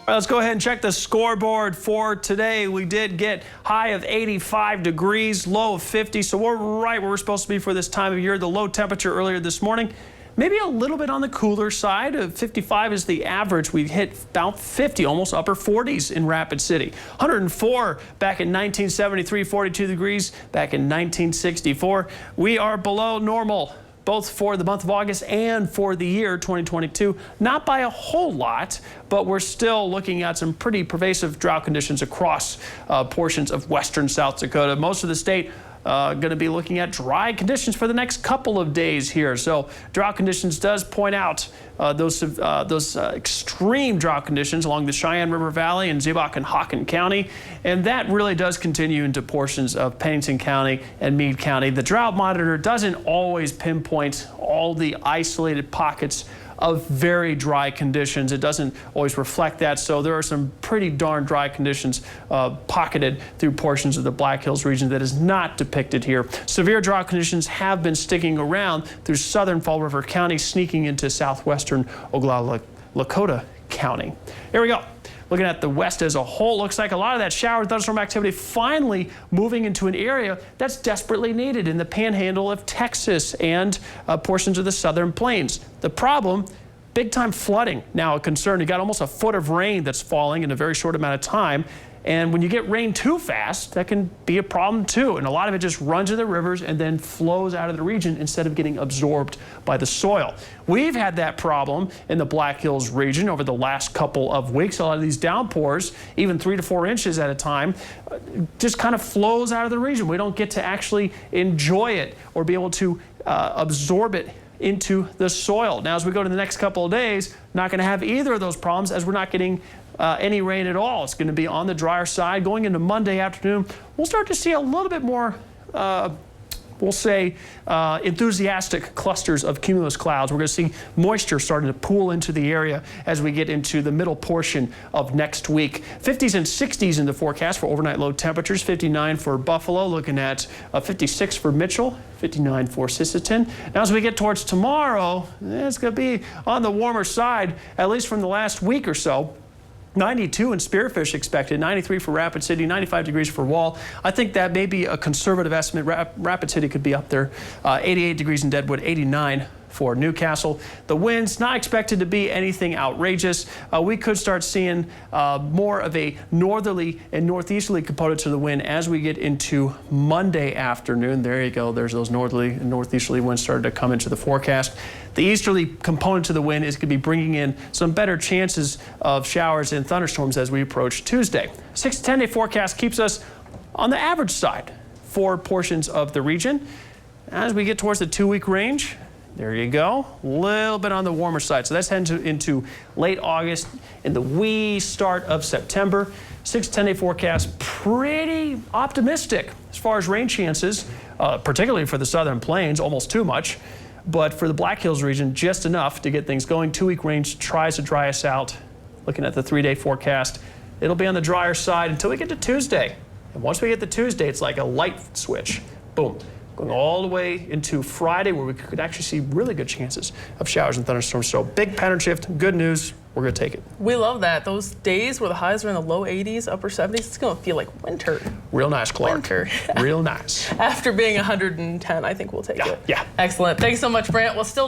All right, let's go ahead and check the scoreboard for today. We did get high of 85 degrees, low of 50, so we're right where we're supposed to be for this time of year. The low temperature earlier this morning, maybe a little bit on the cooler side. 55 is the average. We've hit about 50, almost upper 40s in Rapid City. 104 back in 1973, 42 degrees back in 1964. We are below normal, both for the month of August and for the year 2022. Not by a whole lot, but we're still looking at some pretty pervasive drought conditions across portions of western South Dakota. Most of the state going to be looking at dry conditions for the next couple of days here. So drought conditions does point out those extreme drought conditions along the Cheyenne River Valley in Ziebach and Hawken County. And that really does continue into portions of Pennington County and Meade County. The drought monitor doesn't always pinpoint all the isolated pockets of very dry conditions. It doesn't always reflect that, so there are some pretty darn dry conditions pocketed through portions of the Black Hills region that is not depicted here. Severe drought conditions have been sticking around through southern Fall River County, sneaking into southwestern Oglala Lakota County. Here we go. Looking at the west as a whole, looks like a lot of that shower and thunderstorm activity finally moving into an area that's desperately needed in the panhandle of Texas and portions of the southern plains. The problem, big time flooding now a concern. You got almost a foot of rain that's falling in a very short amount of time. And when you get rain too fast, that can be a problem too. And a lot of it just runs into the rivers and then flows out of the region instead of getting absorbed by the soil. We've had that problem in the Black Hills region over the last couple of weeks. A lot of these downpours, even 3 to 4 inches at a time, just kind of flows out of the region. We don't get to actually enjoy it or be able to absorb it into the soil. Now, as we go to the next couple of days, not going to have either of those problems as we're not getting any rain at all. It's going to be on the drier side. Going into Monday afternoon, we'll start to see a little bit more, we'll say, enthusiastic clusters of cumulus clouds. We're going to see moisture starting to pool into the area as we get into the middle portion of next week. 50s and 60s in the forecast for overnight low temperatures. 59 for Buffalo, looking at 56 for Mitchell, 59 for Sisseton. Now, as we get towards tomorrow, it's going to be on the warmer side, at least from the last week or so. 92 in Spearfish expected, 93 for Rapid City, 95 degrees for Wall. I think that may be a conservative estimate. Rapid City could be up there. 88 degrees in Deadwood, 89 for Newcastle. The winds not expected to be anything outrageous. We could start seeing more of a northerly and northeasterly component to the wind as we get into Monday afternoon. There you go. There's those northerly and northeasterly winds starting to come into the forecast. The easterly component to the wind is going to be bringing in some better chances of showers and thunderstorms as we approach Tuesday. 6 to 10 day forecast keeps us on the average side for portions of the region. As we get towards the 2-week range, there you go, a little bit on the warmer side. So that's heading into late August and the wee start of September. 6 to 10 day forecast, pretty optimistic as far as rain chances, particularly for the southern plains, almost too much. But for the Black Hills region, just enough to get things going. 2-week range tries to dry us out. Looking at the 3-day forecast, it'll be on the drier side until we get to Tuesday. And once we get to Tuesday, it's like a light switch. Boom. Going all the way into Friday, where we could actually see really good chances of showers and thunderstorms. So big pattern shift, good news. We're going to take it. We love that. Those days where the highs are in the low 80s, upper 70s, it's going to feel like winter. Real nice, Clark. Winter. Real nice. After being 110, I think we'll take it. Yeah. Excellent. Thanks so much, Brant. We'll still